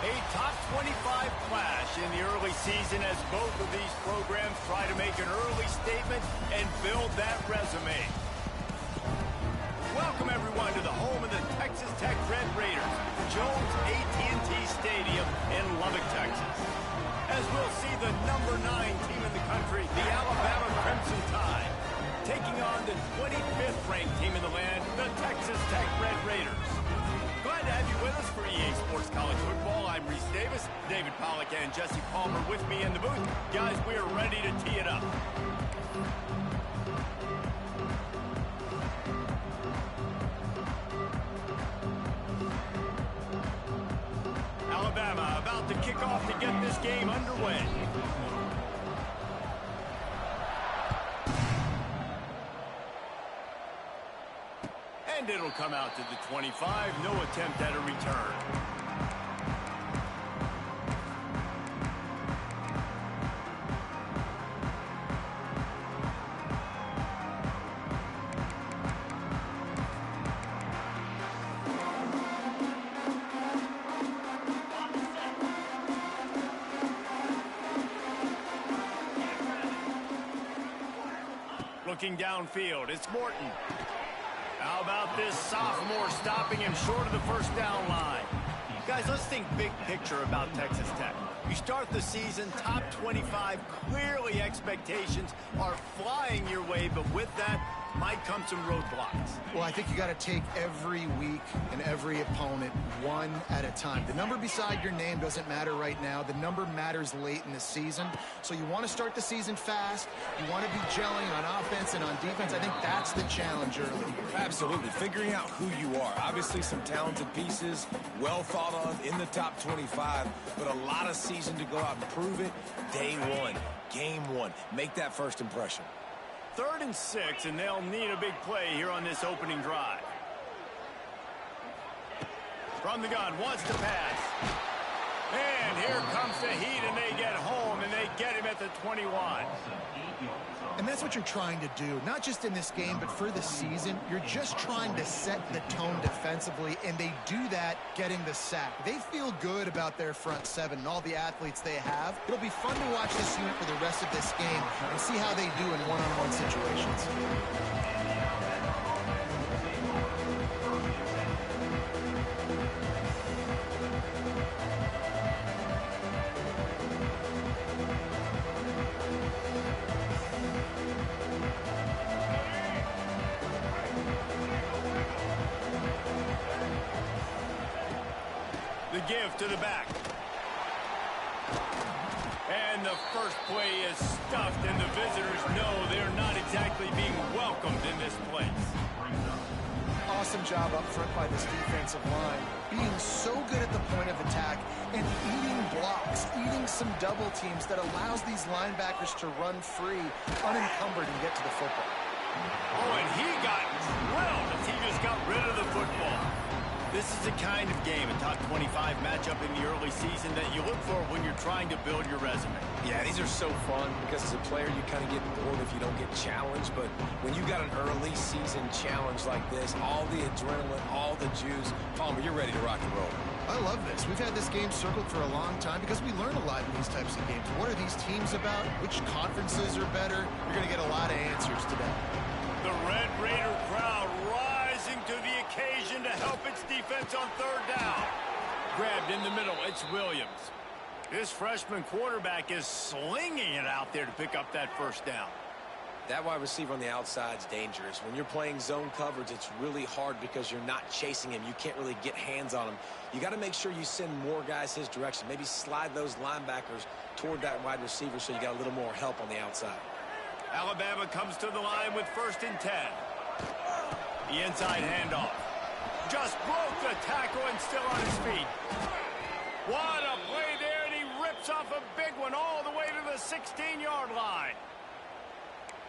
A top 25 clash in the early season as both of these programs try to make an early statement and build that resume. Welcome, everyone, to the home of the Texas Tech Red Raiders, Jones AT&T Stadium in Lubbock, Texas. As we'll see the number 9 team in the country, the Alabama Crimson Tide, taking on the 25th ranked team in the land, the Texas Tech Red Raiders. Glad to have you with us for EA Sports College Football. I'm Reese Davis, David Pollack, and Jesse Palmer with me in the booth. Guys, we are ready to tee it up. Alabama about to kick off to get this game underway. And it'll come out to the 25. No attempt at a return. Looking downfield, it's Morton. How about this sophomore stopping him short of the first down line? Guys, let's think big picture about Texas Tech. You start the season top 25. Clearly expectations are flying your way, but with that might come some roadblocks. Well, I think you got to take every week and every opponent one at a time. The number beside your name doesn't matter right now. The number matters late in the season. So you want to start the season fast. You want to be gelling on offense and on defense. I think that's the challenge early. Absolutely. Figuring out who you are. Obviously some talented pieces, well thought of in the top 25, but a lot of season to go out and prove it. Day one, game one. Make that first impression. 3rd and 6, and they'll need a big play here on this opening drive. From the gun, wants to pass. And here comes the heat, and they get home, and they get him at the 21. And that's what you're trying to do, not just in this game, but for the season. You're just trying to set the tone defensively, and they do that getting the sack. They feel good about their front seven and all the athletes they have. It'll be fun to watch this unit for the rest of this game and see how they do in one-on-one situations. The give to the back. And the first play is stuffed, and the visitors know they're not exactly being welcomed in this place. Awesome job up front by this defensive line. Being so good at the point of attack and eating blocks, eating some double teams that allows these linebackers to run free, unencumbered, and get to the football. Oh, and he got drilled as he just got rid of the football. This is the kind of game, a top 25 matchup in the early season, that you look for when you're trying to build your resume. Yeah, these are so fun because as a player, you kind of get bored if you don't get challenged. But when you got an early season challenge like this, all the adrenaline, all the juice, Palmer, you're ready to rock and roll. I love this. We've had this game circled for a long time because we learn a lot in these types of games. What are these teams about? Which conferences are better? You're going to get a lot of answers today. The Red Raider crowd rising to the occasion to help its defense on 3rd down. Grabbed in the middle, it's Williams. This freshman quarterback is slinging it out there to pick up that first down. That wide receiver on the outside is dangerous. When you're playing zone coverage, it's really hard because you're not chasing him. You can't really get hands on him. You got to make sure you send more guys his direction. Maybe slide those linebackers toward that wide receiver so you got a little more help on the outside. Alabama comes to the line with 1st and 10. The inside handoff. Just broke the tackle and still on his feet. What a play there, and he rips off a big one all the way to the 16-yard line.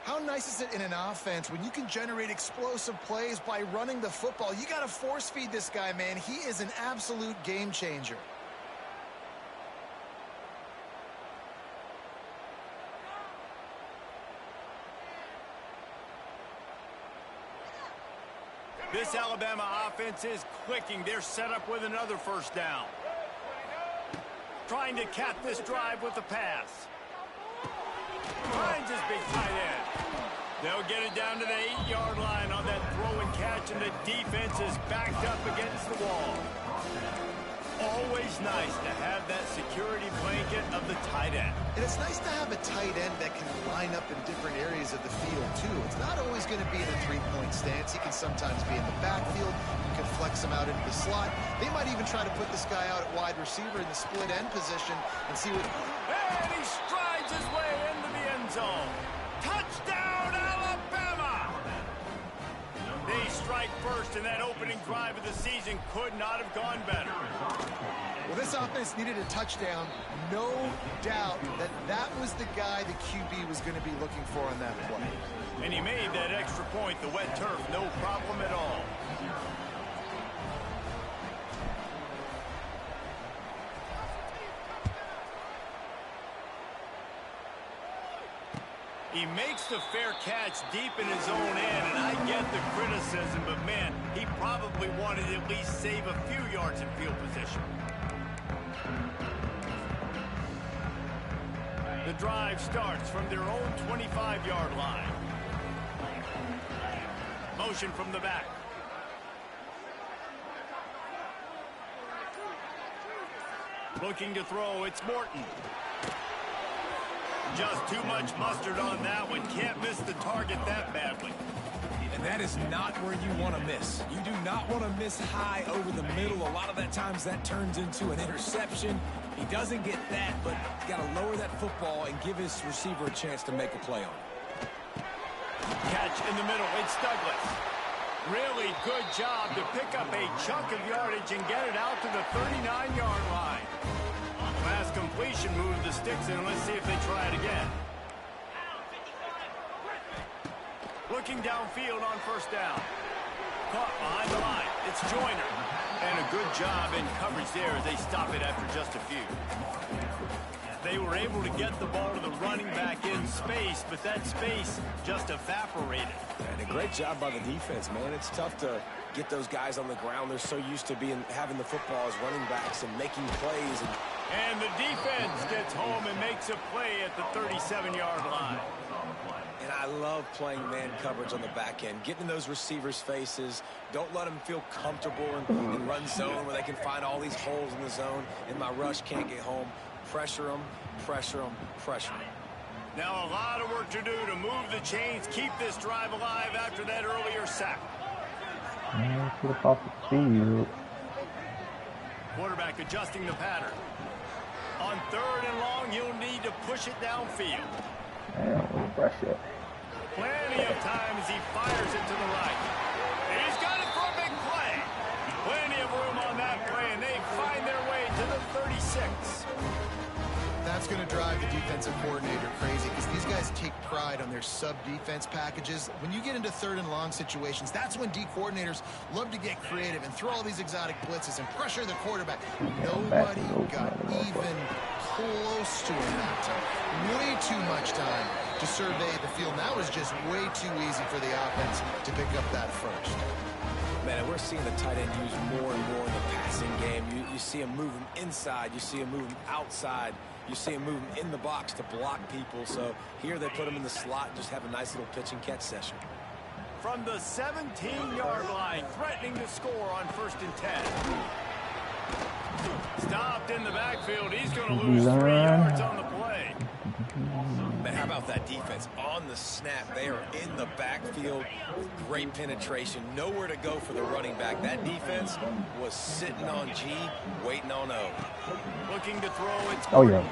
How nice is it in an offense when you can generate explosive plays by running the football? You got to force feed this guy, man. He is an absolute game changer. This Alabama offense is clicking. They're set up with another first down. Trying to cap this drive with a pass. Finds his big tight end. They'll get it down to the 8-yard line on that throw and catch, and the defense is backed up against the wall. Always nice to have that security blanket of the tight end. And it's nice to have a tight end that can line up in different areas of the field, too. It's not always going to be in a three-point stance. He can sometimes be in the backfield. You can flex him out into the slot. They might even try to put this guy out at wide receiver in the split end position and see what... And he strides his way into the end zone. Touchdown, Alabama! They strike first, and that opening drive of the season could not have gone better. Well, this offense needed a touchdown. No doubt that that was the guy the QB was going to be looking for on that play. And he made that extra point, the wet turf, no problem at all. He makes the fair catch deep in his own end, and I get the criticism, but man, he probably wanted to at least save a few yards in field position. The drive starts from their own 25-yard line. Motion from the back. Looking to throw, it's Morton. Just too much mustard on that one. Can't miss the target that badly. And that is not where you want to miss. You do not want to miss high over the middle. A lot of that times that turns into an interception. He doesn't get that, but he's got to lower that football and give his receiver a chance to make a play on it. Catch in the middle. It's Douglas. Really good job to pick up a chunk of yardage and get it out to the 39-yard line. Last completion, moved the sticks in. Let's see if they try it again. Looking downfield on first down. Caught behind the line. It's Joyner. And a good job in coverage there as they stop it after just a few. They were able to get the ball to the running back in space, but that space just evaporated. And a great job by the defense, man. It's tough to get those guys on the ground. They're so used to having the football as running backs and making plays. And the defense gets home and makes a play at the 37-yard line. And I love playing man coverage on the back end, getting in those receivers' faces. Don't let them feel comfortable in run zone where they can find all these holes in the zone and my rush can't get home. Pressure them, pressure them, pressure them. Now a lot of work to do to move the chains, keep this drive alive after that earlier sack. Quarterback adjusting the pattern. On third and long, you'll need to push it downfield. Plenty of time as he fires it to the right. And he's got it for a big play. Plenty of room on that play, and they find their way to the 36. That's going to drive the defensive coordinator crazy because these guys take pride on their sub-defense packages. When you get into third and long situations, that's when D coordinators love to get creative and throw all these exotic blitzes and pressure the quarterback. Nobody got even close to him that time. Way too much time to survey the field. And that was just way too easy for the offense to pick up that first. Man, we're seeing the tight end used more and more in the passing game. You see him moving inside. You see him moving outside. You see him moving in the box to block people. So here they put him in the slot and just have a nice little pitch and catch session. From the 17-yard line, threatening to score on 1st and 10. Stopped in the backfield. He's going to lose 3 yards on the play. Man, how about that defense? On the snap, they are in the backfield. Great penetration. Nowhere to go for the running back. That defense was sitting on G, waiting on O. Looking to throw. It's oh, yeah.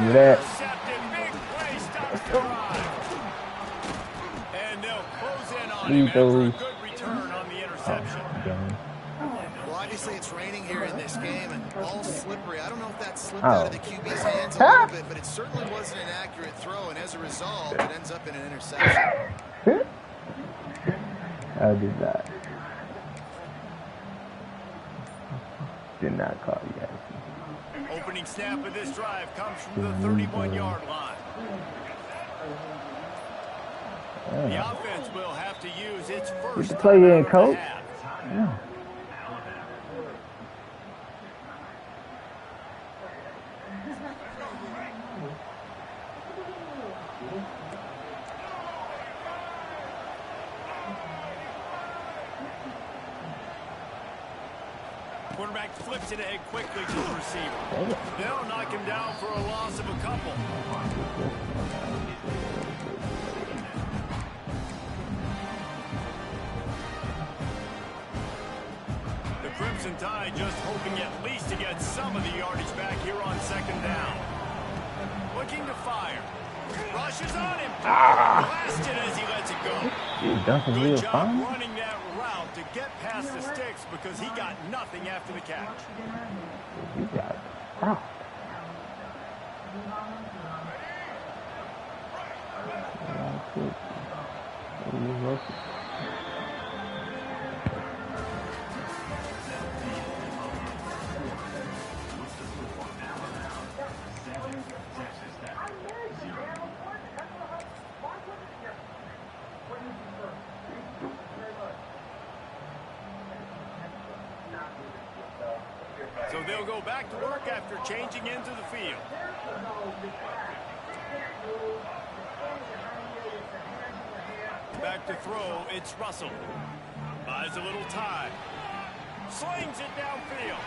intercepted. Big play stops the drive. And they'll close in on him after a good return on the interception. Well, obviously it's raining here in this game and ball's slippery. I don't know if that slipped out of the QB's hands a little bit, but it certainly wasn't an accurate throw, and as a result, it ends up in an interception. I did not. Did not call you guys. Opening snap of this drive comes from the 31-yard line. The offense will have to use its first play in, coach. Yeah. Quarterback flips it ahead quickly to the receiver. They'll knock him down for a loss of a couple. The Crimson Tide just hoping at least to get some of the yardage back here on second down. Looking to fire. Rushes on him. Blasted as he lets it go. Good job running that route to get past the sticks because he got nothing after the catch. He got rocked. So they'll go back to work after changing into the field. Back to throw, it's Russell. Buys a little time. Slings it downfield.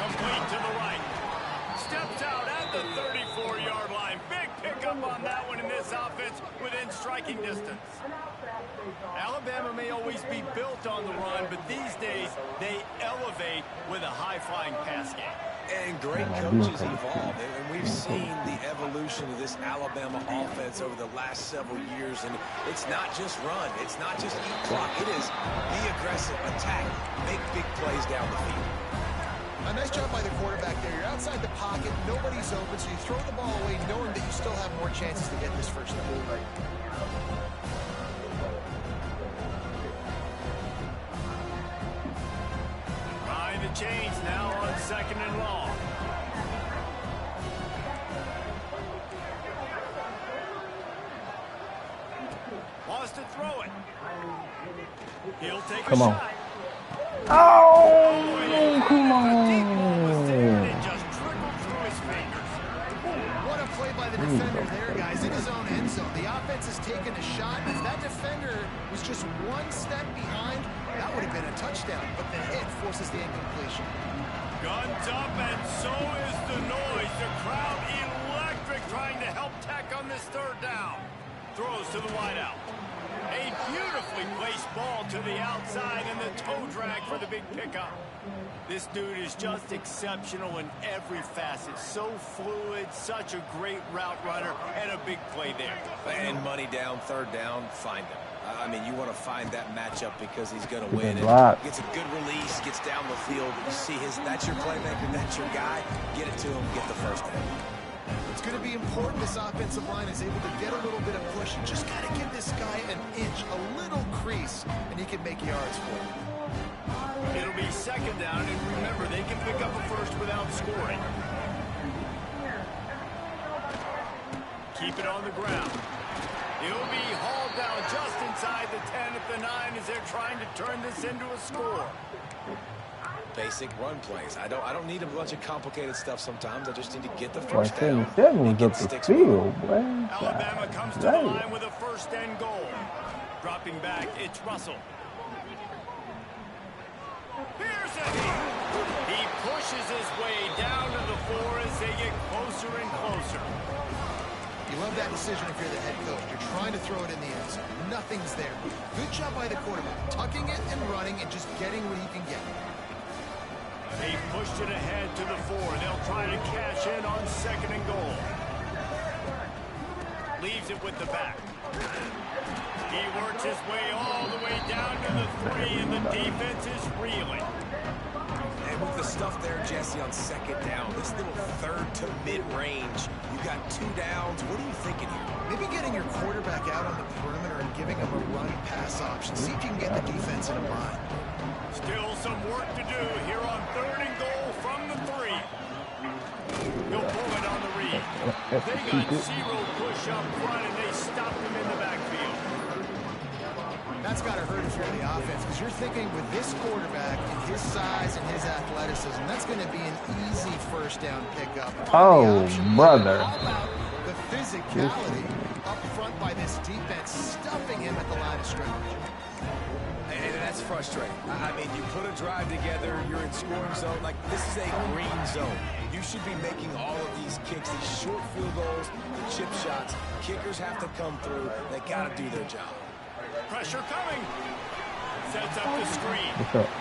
Complete to the right. Steps out at the 34-yard line. Big pickup on that one in this offense within striking distance. Alabama may always be built on the run, but these days they elevate with a high-flying pass game. And great coaches evolve, and we've seen the evolution of this Alabama offense over the last several years, and it's not just run, it's not just eat clock, it is be aggressive, attack, make big plays down the field. A nice job by the quarterback there. You're outside the pocket, nobody's open, so you throw the ball away knowing that you still have more chances to get this first down. Trying to change now on second and long. Wants to throw it. He'll take a shot. Oh, come on. It just trickled through his fingers. What a play by the defender there, guys, in his own end zone. The offense has taken a shot. If that defender was just one step behind, that would have been a touchdown, but the hit forces the incompletion. Guns up, and so is the noise. The crowd electric, trying to help Tech on this third down. Throws to the wideout. A beautifully placed ball to the outside, and the toe drag for the big pickup. This dude is just exceptional in every facet. So fluid, such a great route runner, and a big play there. And money down, third down, find him. I mean, you want to find that matchup because he's going to win. Gets a good release, gets down the field. You see that's your playmaker, that's your guy. Get it to him, get the first down. It's going to be important this offensive line is able to get a little bit of push. You just got to give this guy an inch, a little crease, and he can make yards for you. It'll be second down, and remember, they can pick up a first without scoring. Keep it on the ground. He'll be hauled down just inside the 10 at the 9 as they're trying to turn this into a score. Basic run plays. I don't need a bunch of complicated stuff sometimes. I just need to get the first down. Alabama comes to the line with a first and goal. Dropping back, it's Russell. Here's it. He pushes his way down to the 4 as they get closer and closer. You love that decision if you're the head coach. You're trying to throw it in the end zone. Nothing's there. Good job by the quarterback. Tucking it and running and just getting what he can get. They pushed it ahead to the 4. They'll try to cash in on second and goal. Leaves it with the back. He works his way all the way down to the 3, and the defense is reeling. And with the stuff there, Jesse, on second down, this little third to mid-range, you got 2 downs. What are you thinking here? Maybe getting your quarterback out on the perimeter and giving him a run-pass option. See if you can get the defense in a bind. Still some work to do here on third and goal from the 3. He'll pull it on the read. They got 0 push up front, and they stopped him in the backfield. That's got to hurt if you're the offense, because you're thinking with this quarterback and his size and his athleticism, that's going to be an easy first down pickup. Oh, brother. How about the physicality up front by this defense, stuffing him at the line of scrimmage? And that's That's frustrating. I mean, you put a drive together, you're in scoring zone. Like, this is a green zone. You should be making all of these kicks, these short field goals, the chip shots. Kickers have to come through. They got to do their job. Pressure coming. Sets up the screen. What's up?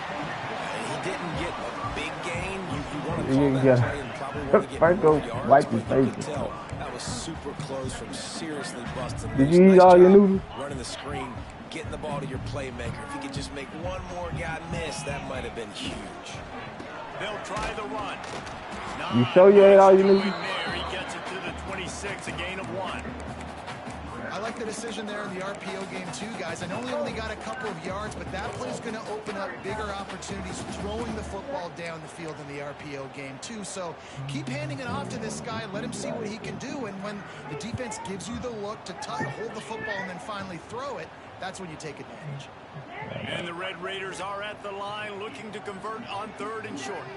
He didn't get a big gain. You want to call that play and probably want to get Franco more yards, wiped his but you could face. tell that was super close from seriously busting. Did you eat all your noodles? Running the screen, getting the ball to your playmaker. If you could just make one more guy miss, that might have been huge. They'll try the run. You sure you ate all your noodles? He gets it to the 26, a gain of 1. I like the decision there in the RPO game too, guys. I know he only got a couple of yards, but that play's going to open up bigger opportunities throwing the football down the field in the RPO game too. So keep handing it off to this guy. Let him see what he can do. And when the defense gives you the look to hold the football and then finally throw it, that's when you take advantage. And the Red Raiders are at the line looking to convert on 3rd and short.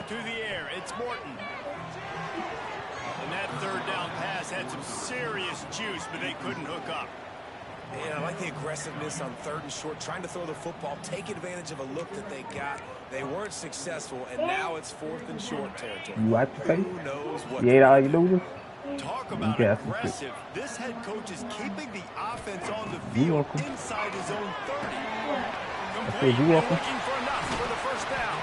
To the air, it's Morton. And that 3rd down pass had some serious juice, but they couldn't hook up. Yeah, I like the aggressiveness on 3rd and short, trying to throw the football, take advantage of a look that they got. They weren't successful, and now it's 4th and short territory. You wiped your face? Who knows what? You ate all your noodles? Talk about aggressive. This head coach is keeping the offense on the field inside his own 30. Complete, you welcome. looking for enough for the 1st down.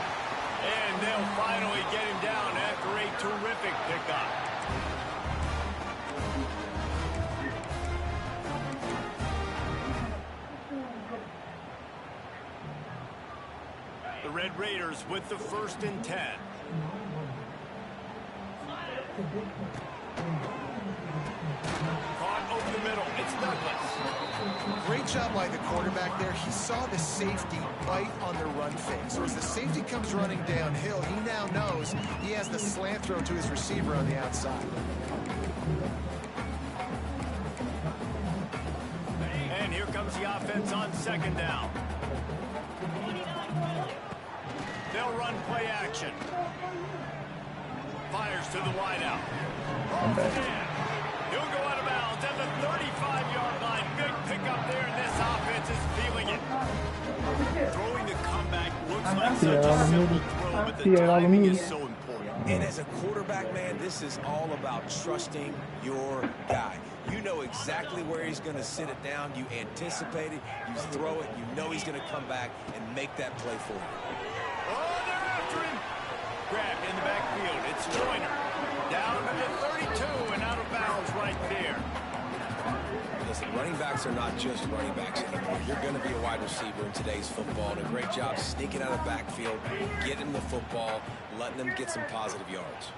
And they'll finally get him down after a terrific pickup. The Red Raiders with the 1st and 10. Caught over the middle. It's Douglas. Great job by the quarterback there. He saw the safety bite on the run fake. So as the safety comes running downhill, he now knows he has the slant throw to his receiver on the outside. And here comes the offense on 2nd down. They'll run play action. Fires to the wideout. He'll go out of bounds at the 35-yard line. Big pickup there, and this offense is feeling it. Throwing the comeback looks like such a simple throw, but the timing is so important. And as a quarterback, man, this is all about trusting your guy. You know exactly where he's going to sit it down. You anticipate it. You throw it. You know he's going to come back and make that play for you. Oh, they're after him. Grabbed in the backfield. It's Joyner. Down to the 32 and out of bounds right there. Listen, running backs are not just running backs anymore. You're going to be a wide receiver in today's football. And a great job sneaking out of backfield, getting the football, letting them get some positive yards.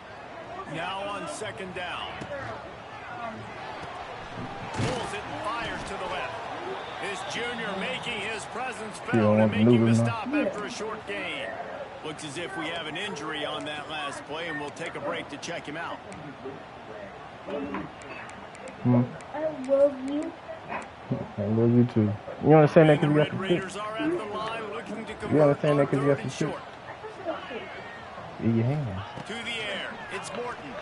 Now on 2nd down. Pulls it and fires to the left. His junior making his presence felt and making the stop after a short gain. Looks as if we have an injury on that last play, and we'll take a break to check him out. I love you. I love you too. You understand that because you got some Raiders are at the line looking to You understand that because you got 3rd some and short. in your hands. To the air, it's Morton.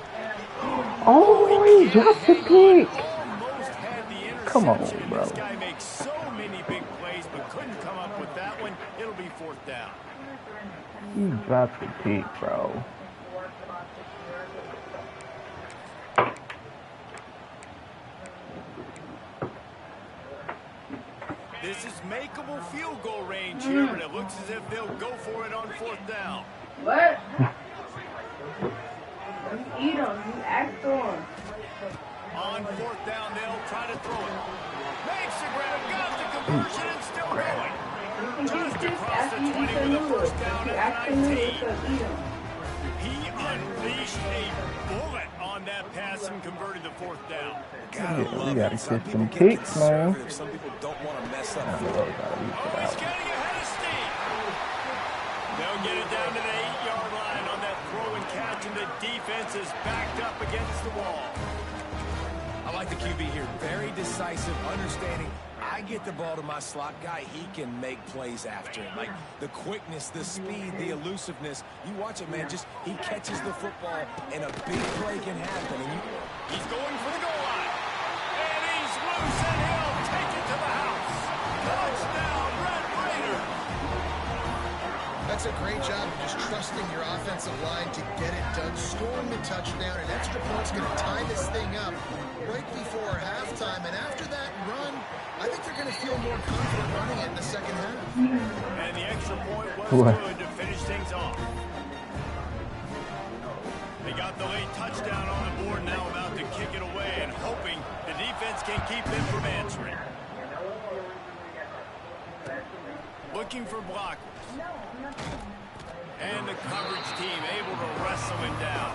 Oh, he dropped the pick. Almost had the interception. Come on, bro. This guy makes so many big plays, but couldn't come up with that one. It'll be 4th down. He dropped the pick, bro. This is makeable field goal range here, but it looks as if they'll go for it on 4th down. What? You eat them. You act for them. On 4th down, they'll try to throw it. Makes the grab, got the conversion, and still going. Just across the 20 with a 1st down at the 19. He unleashed a bullet on that pass and converted the 4th down. We gotta get some picks, man. Some people don't want to mess up. Oh, he's getting ahead of steam. They'll get it down to the 8-yard line on that throw and catch, and the defense is backed up against the wall. I like the QB here. Very decisive, understanding. I get the ball to my slot guy, he can make plays after him. Like the quickness, the speed, the elusiveness. You watch it, man. Just he catches the football, and a big play can happen. And he's going for the goal line. And he's loose, and he'll That's a great job of just trusting your offensive line to get it done, scoring the touchdown. An extra point's going to tie this thing up right before halftime. And after that run, I think they're going to feel more confident running it in the second half. And the extra point was good to finish things off. They got the late touchdown on the board, now about to kick it away and hoping the defense can keep them from answering. Looking for blockers. And the coverage team able to wrestle him down.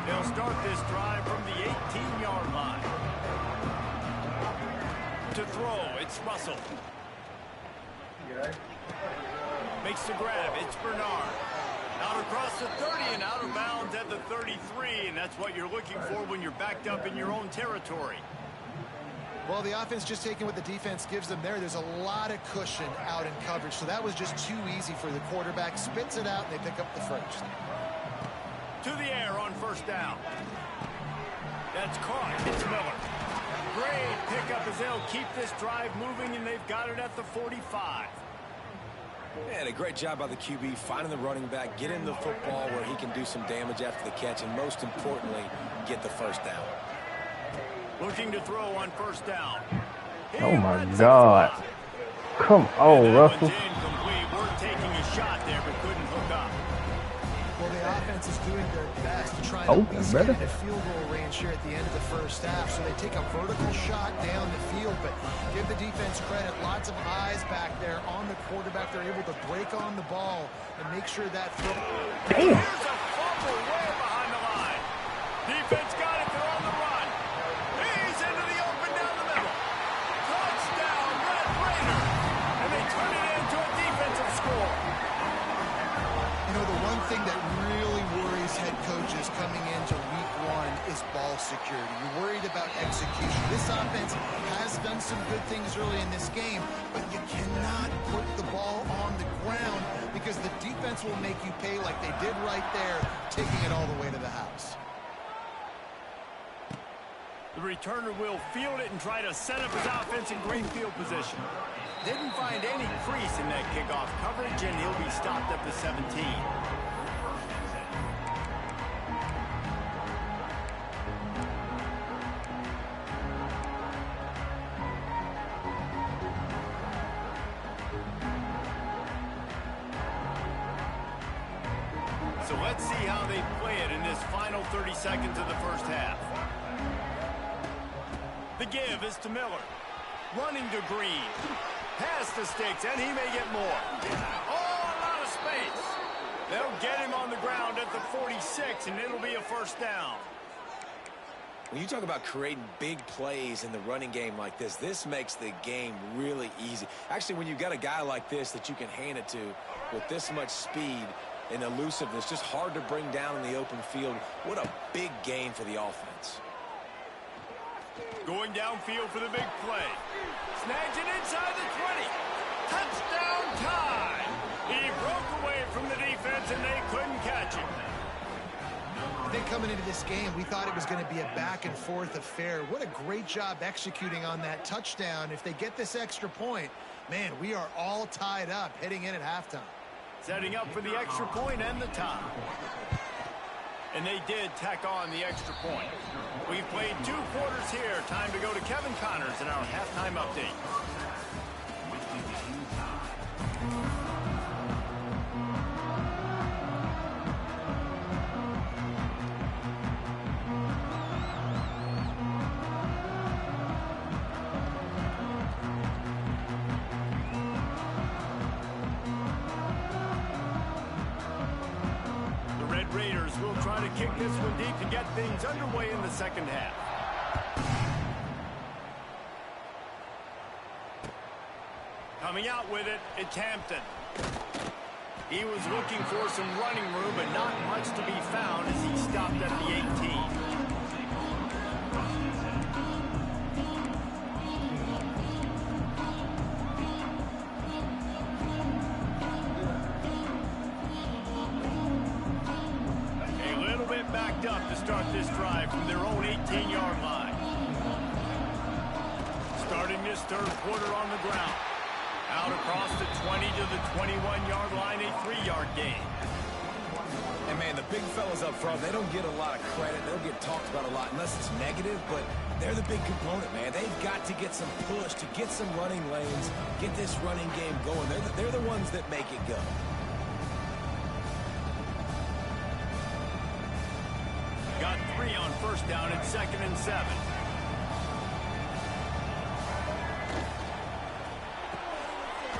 They'll start this drive from the 18-yard line. To throw, it's Russell. Makes the grab, it's Bernard. Out across the 30 and out of bounds at the 33, and that's what you're looking for when you're backed up in your own territory. Well, the offense just taking what the defense gives them there. There's a lot of cushion out in coverage, so that was just too easy for the quarterback. Spits it out, and they pick up the first. To the air on first down. That's caught. It's Miller. Great pickup as they'll keep this drive moving, and they've got it at the 45. And a great job by the QB finding the running back, getting the football where he can do some damage after the catch, and most importantly, get the first down. Looking to throw on first down. Oh my God. Come on, Russell. We're taking a shot there, but couldn't hook up. Well, the offense is doing their best to try to get into field goal range here at the end of the first half. So they take a vertical shot down the field, but give the defense credit. Lots of eyes back there on the quarterback. They're able to break on the ball and make sure that throw. Damn. Here's a fumble way behind the line. Defense got it. They're on the run. He's into the open down the middle. Touchdown, Red Raiders. And they turn it into a defensive score. You know, the one thing that really worries head coaches coming into week one is ball security. You're worried about execution. This offense has done some good things early in this game, but you cannot put the ball on the ground because the defense will make you pay like they did right there, taking it all the way to the house. The returner will field it and try to set up his offense in great field position. Didn't find any crease in that kickoff coverage, and he'll be stopped at the 17. So let's see how they play it in this final 30 seconds of the first half. The give is to Miller. Running to Green. Past the sticks, and he may get more. Oh, a lot of space. They'll get him on the ground at the 46, and it'll be a first down. When you talk about creating big plays in the running game like this, this makes the game really easy. Actually, when you've got a guy like this that you can hand it to with this much speed and elusiveness, just hard to bring down in the open field, what a big gain for the offense. Going downfield for the big play. Snags it inside the 20. Touchdown time. He broke away from the defense, and they couldn't catch him. I think coming into this game, we thought it was going to be a back-and-forth affair. What a great job executing on that touchdown. If they get this extra point, man, we are all tied up heading in at halftime. Setting up for the extra point and the tie. And they did tack on the extra point. We've played 2 quarters here. Time to go to Kevin Connors in our halftime update. Raiders will try to kick this one deep to get things underway in the second half. Coming out with it, it's Hampton. He was looking for some running room, but not much to be found as he stopped at the 18. Backed up to start this drive from their own 18-yard line. Starting this third quarter on the ground. Out across the 20 to the 21-yard line, a 3-yard gain. And, man, the big fellas up front, they don't get a lot of credit. They don't get talked about a lot unless it's negative, but they're the big component, man. They've got to get some push, to get some running lanes, get this running game going. They're the ones that make it go. Got 3 on first down and 2nd and 7.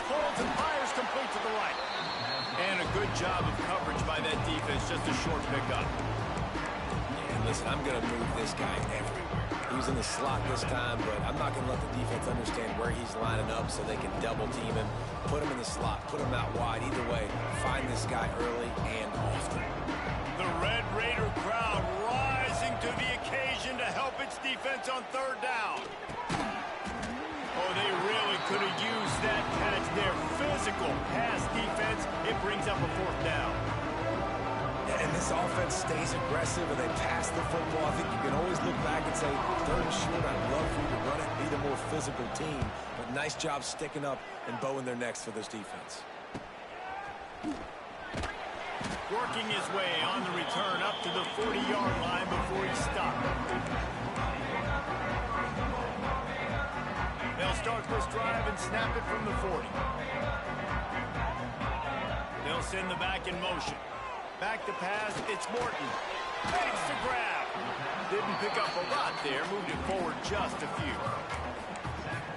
Holds and fires complete to the right. And a good job of coverage by that defense, just a short pickup. And listen, I'm going to move this guy everywhere. He was in the slot this time, but I'm not going to let the defense understand where he's lining up so they can double team him, put him in the slot, put him out wide. Either way, find this guy early and often. The Red Raider crowd rising to the occasion to help its defense on third down. Oh, they really could have used that catch there. Physical pass defense. It brings up a 4th down. And this offense stays aggressive and they pass the football. I think you can always look back and say, 3rd and short, I'd love for you to run it, be the more physical team. But nice job sticking up and bowing their necks for this defense. Working his way on the return up to the 40-yard line before he stopped. They'll start this drive and snap it from the 40. They'll send the back in motion. Back to pass, it's Morton. Makes the grab. Didn't pick up a lot there, moved it forward just a few.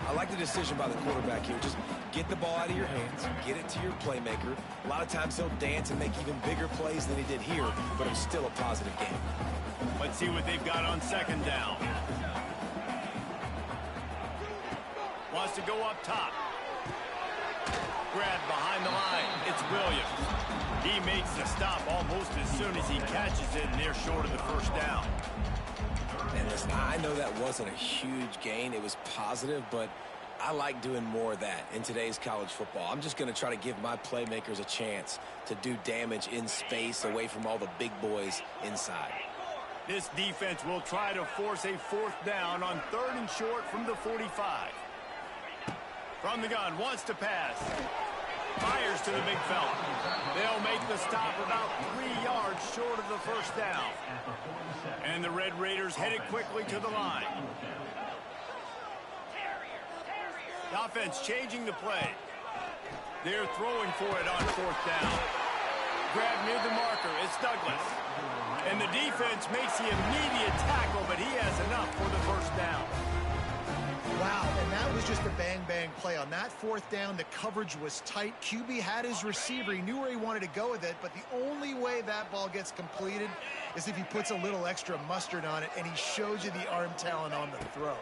I like the decision by the quarterback here. Just get the ball out of your hands, get it to your playmaker. A lot of times he'll dance and make even bigger plays than he did here, but it's still a positive game. Let's see what they've got on 2nd down. Wants to go up top. Grab behind the line. It's Williams. He makes the stop almost as soon as he catches it, and they're short of the 1st down. And listen, I know that wasn't a huge gain. It was positive, but I like doing more of that in today's college football. I'm just going to try to give my playmakers a chance to do damage in space away from all the big boys inside. This defense will try to force a 4th down on 3rd and short from the 45. From the gun, wants to pass. Fires to the big fella. They'll make the stop about 3 yards short of the 1st down. And the Red Raiders headed quickly to the line. The offense changing the play. They're throwing for it on 4th down. Grab near the marker, it's Douglas. And the defense makes the immediate tackle, but he has enough for the 1st down. Wow, and that was just a bang-bang play. On that 4th down, the coverage was tight. QB had his receiver. He knew where he wanted to go with it, but the only way that ball gets completed is if he puts a little extra mustard on it, and he shows you the arm talent on the throw.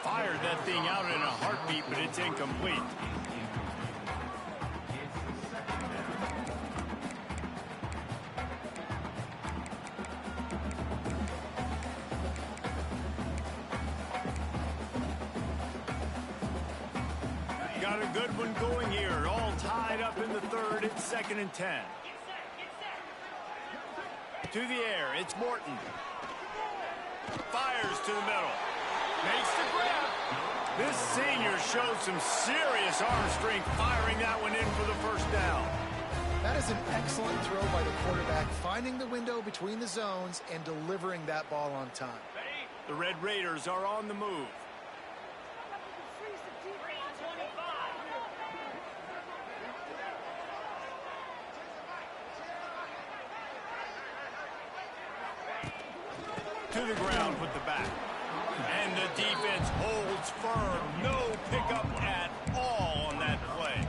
Fired that thing out in a heartbeat, but it's incomplete. Got a good one going here. All tied up in the 3rd. It's 2nd and 10. To the air. It's Morton. Fires to the middle. Makes the grab. This senior showed some serious arm strength firing that one in for the 1st down. That is an excellent throw by the quarterback, finding the window between the zones and delivering that ball on time. The Red Raiders are on the move. To the ground with the back. And the defense holds firm. No pickup at all on that play.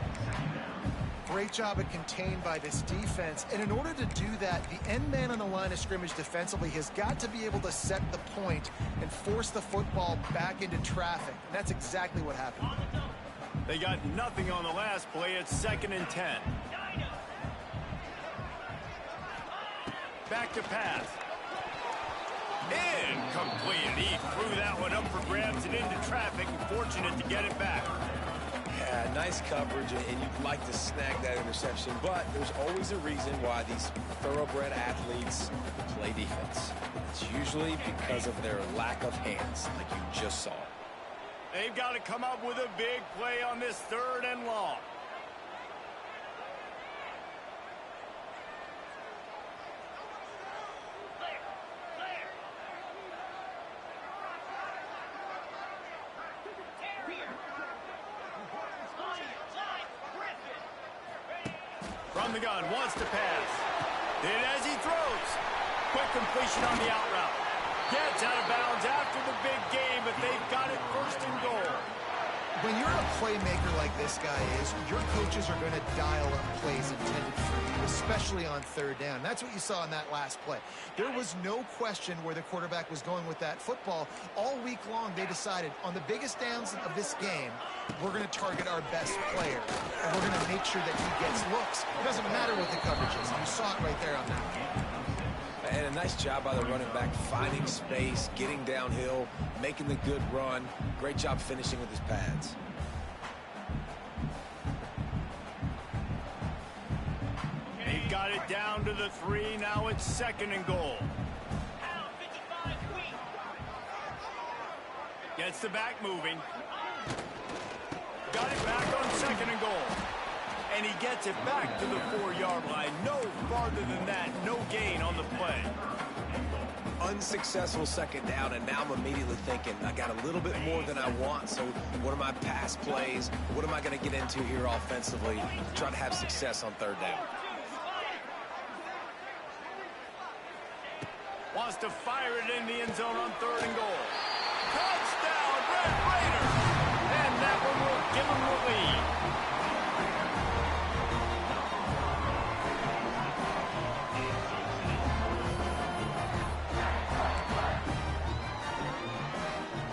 Great job at contained by this defense. And in order to do that, the end man on the line of scrimmage defensively has got to be able to set the point and force the football back into traffic. And that's exactly what happened. They got nothing on the last play. It's 2nd and 10. Back to pass. Incomplete. He threw that one up for grabs and into traffic, and fortunate to get it back. Yeah, Yeah, nice coverage, and you'd like to snag that interception, but there's always a reason why these thoroughbred athletes play defense. It's usually because of their lack of hands, like you just saw. They've got to come up with a big play on this 3rd and long. From the gun, wants to pass. Then as he throws, quick completion on the out route. Gets out of bounds after the big game, but they've got it 1st and goal. When you're a playmaker like this guy is, your coaches are going to dial up plays intended for you, especially on 3rd down. That's what you saw in that last play. There was no question where the quarterback was going with that football. All week long, they decided on the biggest downs of this game, we're going to target our best player, and we're going to make sure that he gets looks. It doesn't matter what the coverage is. You saw it right there on that. And a nice job by the running back, finding space, getting downhill, making the good run. Great job finishing with his pads. They've got it down to the 3. Now it's 2nd and goal. Gets the back moving. Got it back on 2nd and goal. And he gets it back to the 4-yard line. No farther than that. No gain on the play. Unsuccessful 2nd down, and now I'm immediately thinking, I got a little bit more than I want, so what are my pass plays? What am I going to get into here offensively to try to have success on 3rd down? Wants to fire it in the end zone on 3rd and goal. Touchdown, Red Raiders! And that one will give them the lead.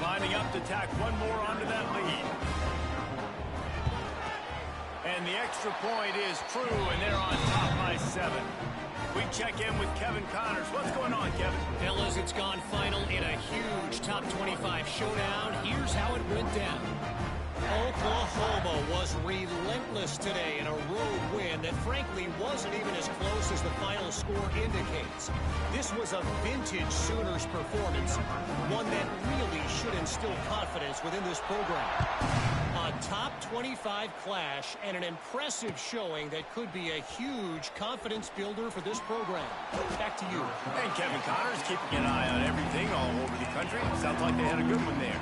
Lining up to tack one more onto that lead. And the extra point is true, and they're on top by 7. We check in with Kevin Connors. What's going on, Kevin? Fellas, it's gone final in a huge top 25 showdown. Here's how it went down. Oklahoma was relentless today in a road win that frankly wasn't even as close as the final score indicates. This was a vintage Sooners performance, one that really should instill confidence within this program. A top 25 clash and an impressive showing that could be a huge confidence builder for this program. Back to you. And Kevin Connors keeping an eye on everything all over the country. Sounds like they had a good one there.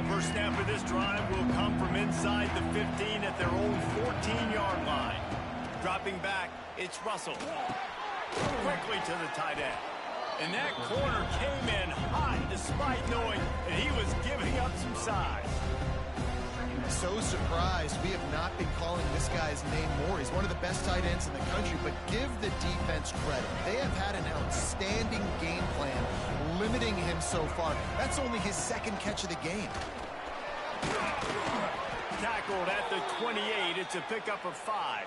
First snap of this drive will come from inside the 15 at their own 14-yard line. Dropping back, it's Russell. Quickly to the tight end. And that corner came in hot despite knowing that he was giving up some size. So surprised we have not been calling this guy's name more. He's one of the best tight ends in the country, but give the defense credit. They have had an outstanding game plan limiting him so far. That's only his 2nd catch of the game. Tackled at the 28. It's a pickup of 5.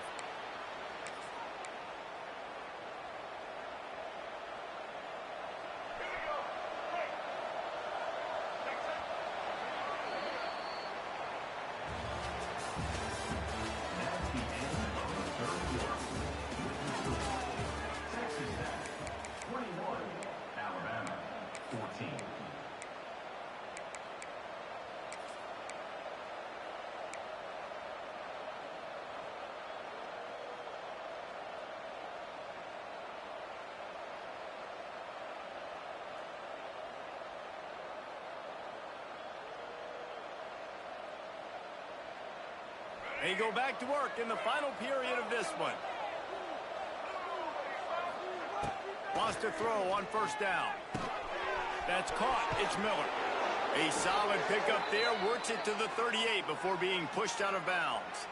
They go back to work in the final period of this one. Wants to throw on 1st down. That's caught. It's Miller. A solid pickup there. Works it to the 38 before being pushed out of bounds.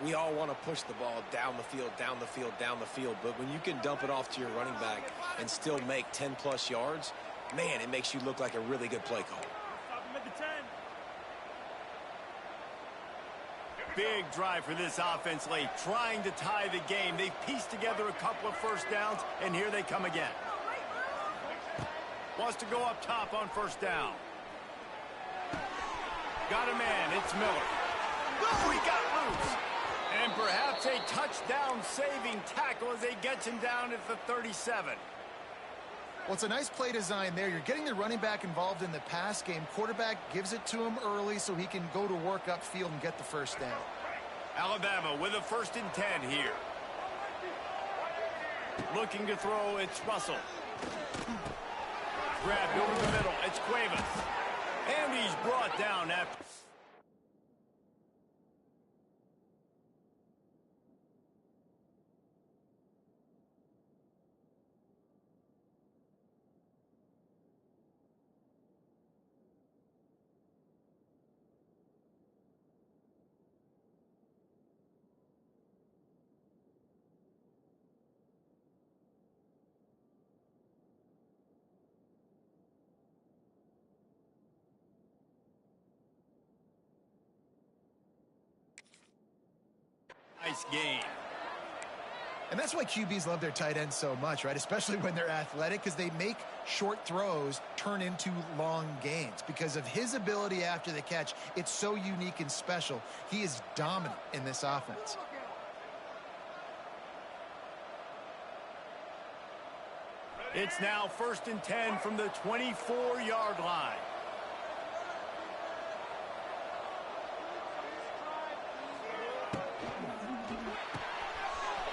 We all want to push the ball down the field, down the field, down the field, but when you can dump it off to your running back and still make 10-plus yards, man, it makes you look like a really good play call. Big drive for this offense late, trying to tie the game. They've pieced together a couple of 1st downs, and here they come again. Wants to go up top on first down. Got a man. It's Miller. Oh, he got loose. And perhaps a touchdown-saving tackle as he gets him down at the 37. Well, it's a nice play design there. You're getting the running back involved in the pass game. Quarterback gives it to him early so he can go to work upfield and get the first down. Alabama with a 1st and 10 here. Looking to throw, it's Russell. Grabbed over the middle, it's Cuevas. And he's brought down after... Nice game. And that's why QBs love their tight ends so much, right? Especially when they're athletic, because they make short throws turn into long gains. Because of his ability after the catch, it's so unique and special. He is dominant in this offense. It's now 1st and 10 from the 24-yard line.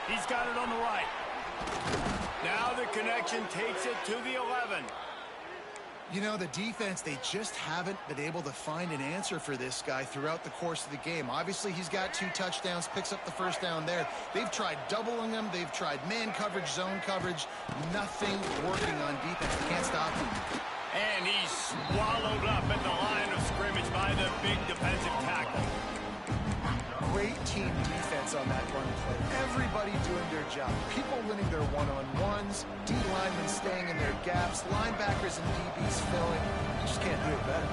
He's got it on the right. Now the connection takes it to the 11. You know, the defense, they just haven't been able to find an answer for this guy throughout the course of the game. Obviously, he's got 2 touchdowns, picks up the first down there. They've tried doubling him. They've tried man coverage, zone coverage. Nothing working on defense. They can't stop him. And he's swallowed up at the line of scrimmage by the big defensive tackle. Great team defense on that run play. Everybody doing their job. People winning their one-on-ones, D linemen staying in their gaps, linebackers and DBs filling. You just can't do it better.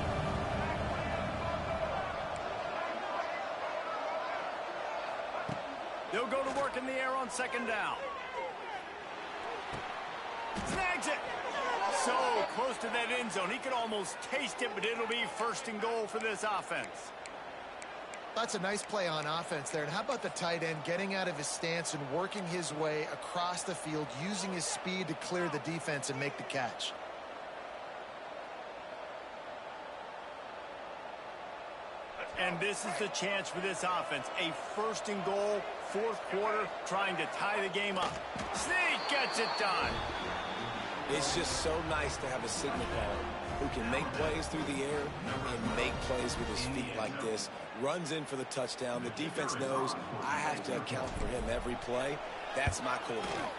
They'll go to work in the air on 2nd down. Snags it. So close to that end zone. He could almost taste it, but it'll be 1st and goal for this offense. That's a nice play on offense there. And how about the tight end getting out of his stance and working his way across the field, using his speed to clear the defense and make the catch. And this is the chance for this offense. A 1st and goal, 4th quarter, trying to tie the game up. Sneak gets it done. It's just so nice to have a signal caller who can make plays through the air and make plays with his feet like this. Runs in for the touchdown. The defense knows I have to account for him every play. That's my quarterback.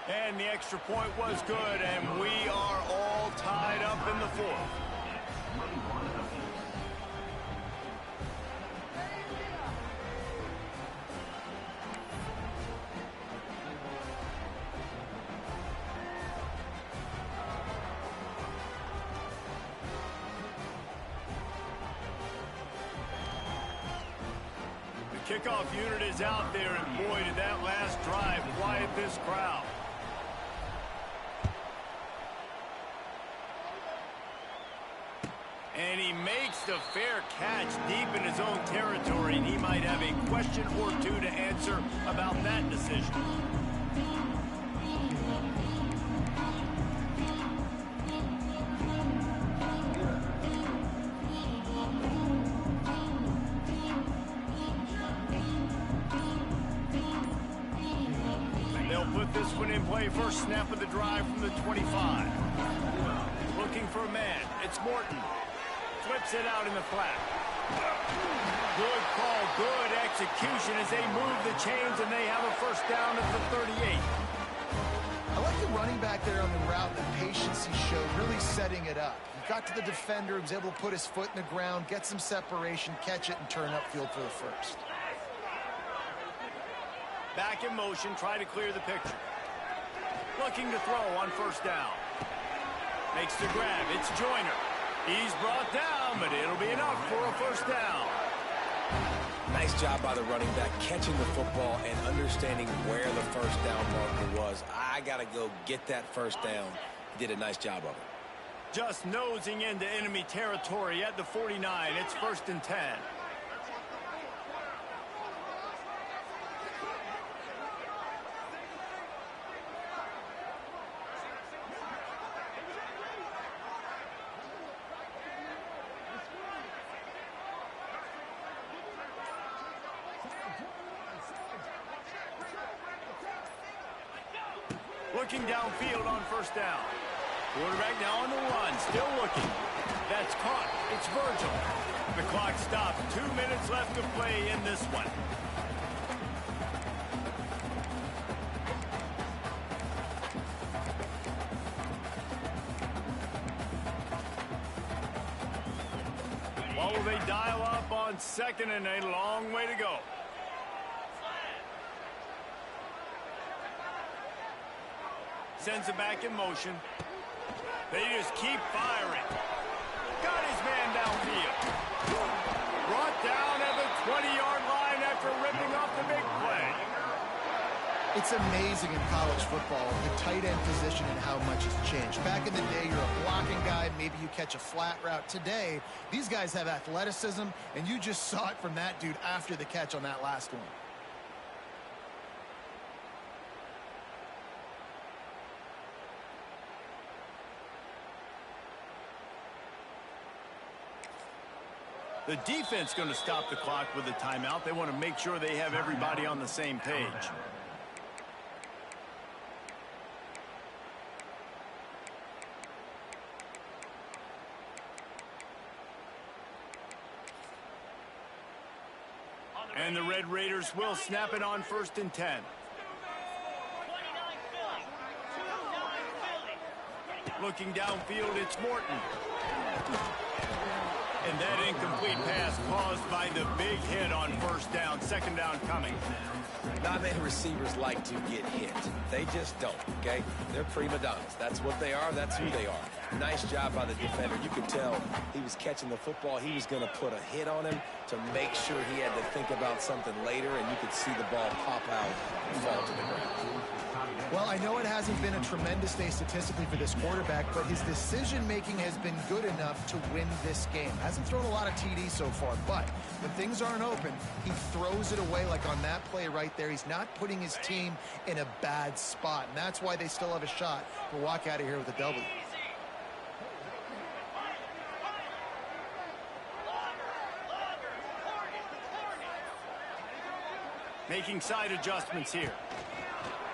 And the extra point was good, and we are all tied up in the 4th. Kickoff unit is out there, and boy, did that last drive quiet this crowd. And he makes the fair catch deep in his own territory, and he might have a question or two to answer about that decision. Put this one in play. First snap of the drive from the 25. Looking for a man. It's Morton. Flips it out in the flat. Good call, good execution as they move the chains, and they have a 1st down at the 38. I like the running back there on the route, the patience he showed, really setting it up. He got to the defender, he was able to put his foot in the ground, get some separation, catch it, and turn upfield for the 1st. Back in motion, try to clear the picture. Looking to throw on 1st down. Makes the grab, it's Joyner. He's brought down, but it'll be enough for a 1st down. Nice job by the running back, catching the football and understanding where the 1st down marker was. I got to go get that 1st down. He did a nice job of it. just nosing into enemy territory at the 49. It's 1st and 10. Looking downfield on 1st down. Quarterback now on the run, still looking. That's caught. It's Virgil. The clock stops. 2 minutes left to play in this one. What will they dial up on 2nd and a long way to go? Sends it back in motion. They just keep firing. Got his man downfield. Brought down at the 20-yard line after ripping off the big play. It's amazing in college football, the tight end position and how much has changed. Back in the day, you're a blocking guy. Maybe you catch a flat route. Today, these guys have athleticism, and you just saw it from that dude after the catch on that last one. The defense going to stop the clock with a timeout. They want to make sure they have everybody on the same page. And the Red Raiders will snap it on 1st and 10. Looking downfield, it's Morton. And that incomplete pass caused by the big hit on 1st down. 2nd down coming. Not many receivers like to get hit. They just don't, okay? They're prima donnas. That's what they are. That's who they are. Nice job by the defender. You could tell he was catching the football. He was going to put a hit on him to make sure he had to think about something later, and you could see the ball pop out and fall to the ground. Well, I know it hasn't been a tremendous day statistically for this quarterback, but his decision-making has been good enough to win this game. Hasn't thrown a lot of TDs so far, but when things aren't open, he throws it away like on that play right there. He's not putting his team in a bad spot, and that's why they still have a shot to walk out of here with a W. Making side adjustments here.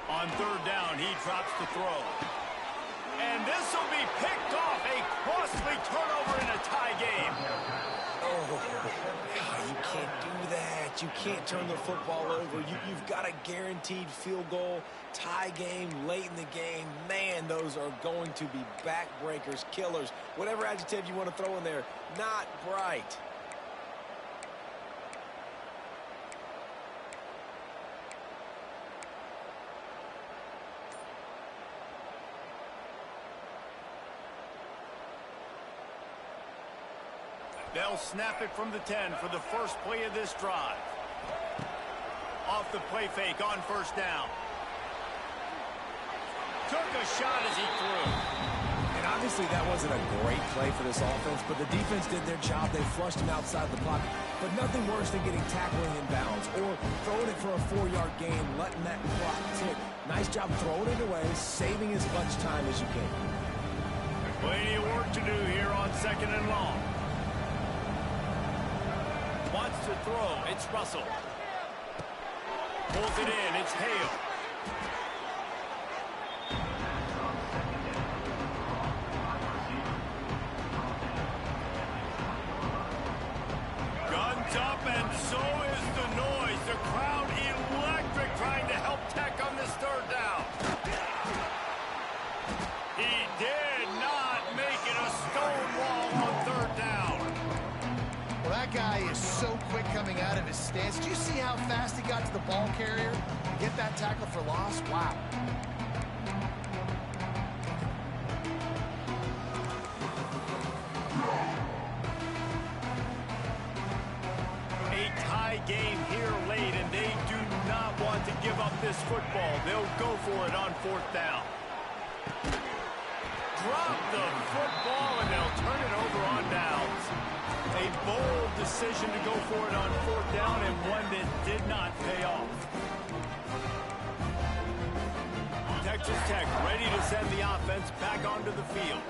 On 3rd down, he drops to throw. And this will be picked off. A costly turnover in a tie game. Oh, you can't do that. You can't turn the football over. You've got a guaranteed field goal, tie game, late in the game. Man, those are going to be backbreakers, killers, whatever adjective you want to throw in there. Not bright. They'll snap it from the 10 for the first play of this drive. Off the play fake on 1st down. Took a shot as he threw. And obviously that wasn't a great play for this offense, but the defense did their job. They flushed him outside the pocket. But nothing worse than getting tackling in bounds or throwing it for a 4-yard gain, letting that clock tick. Nice job throwing it away, saving as much time as you can. Plenty of work to do here on 2nd and long. Wants to throw. It's Russell. Pulls it in. It's Hale. Guns up, and so is the noise. The crowd electric, trying to help Tech on this 3rd down. He did not make it a stone wall on 3rd down. Well, that guy is so quick coming out of his stance. Did you see how fast he got to the ball carrier to get that tackle for loss? Wow. A tie game here late, and they do not want to give up this football. They'll go for it on 4th down. drop the football, and they'll turn it over on downs. A bold decision to go for it on 4th down, and one that did not pay off. Texas Tech ready to send the offense back onto the field.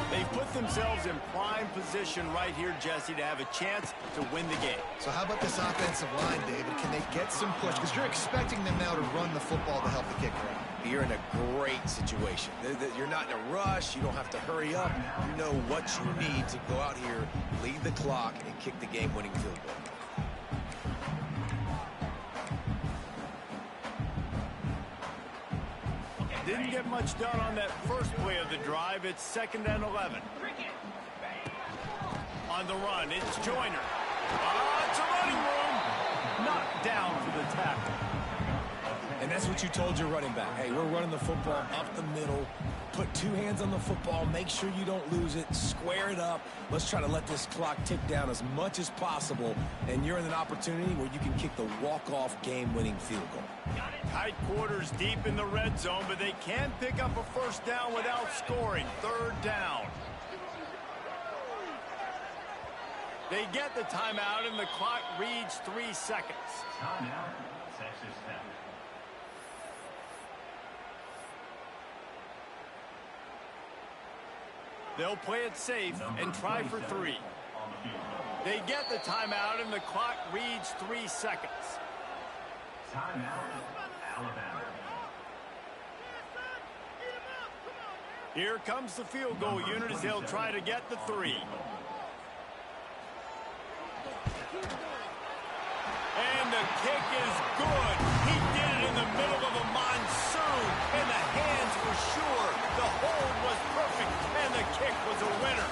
They've put themselves in prime position right here, Jesse, to have a chance to win the game. So how about this offensive line, David? Can they get some push? Because you're expecting them now to run the football to help the kicker out. You're in a great situation. You're not in a rush. You don't have to hurry up. You know what you need to go out here, lead the clock, and kick the game-winning field goal. Didn't get much done on that first play of the drive. It's 2nd and 11. On the run, it's Joyner. It's a running room. Knocked down for the tackle. And that's what you told your running back. Hey, we're running the football up the middle. Put 2 hands on the football. Make sure you don't lose it. Square it up. Let's try to let this clock tick down as much as possible. And you're in an opportunity where you can kick the walk-off game-winning field goal. Tight quarters deep in the red zone, but they can pick up a 1st down without scoring. 3rd down. They get the timeout, and the clock reads 3 seconds. Timeout, Texas Tech. They'll play it safe and try for 3. They get the timeout, and the clock reads 3 seconds. Timeout, Alabama. Here comes the field goal unit as they'll try to get the 3. And the kick is good. He did it in the middle of a monsoon, and the hands were sure. The hold was perfect, and the kick was a winner.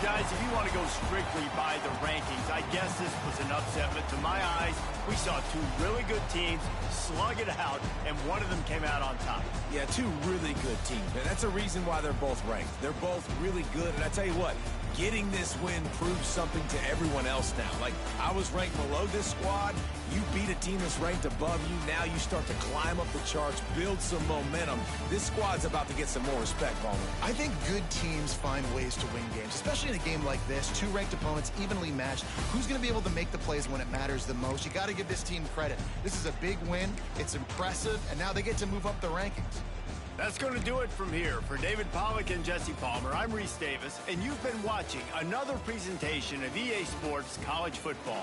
Guys, if you want to go strictly by the rankings, I guess this was an upset, but to my eyes, we saw 2 really good teams slug it out, and one of them came out on top. Yeah, 2 really good teams, man. That's a reason why they're both ranked. They're both really good, and I tell you what, getting this win proves something to everyone else now. Like, I was ranked below this squad. You beat a team that's ranked above you. Now you start to climb up the charts, build some momentum. This squad's about to get some more respect, Palmer. I think good teams find ways to win games, especially in a game like this. 2 ranked opponents, evenly matched. Who's going to be able to make the plays when it matters the most? You got to give this team credit. This is a big win. It's impressive, and now they get to move up the rankings. That's going to do it from here. For David Pollack and Jesse Palmer, I'm Reese Davis, and you've been watching another presentation of EA Sports College Football.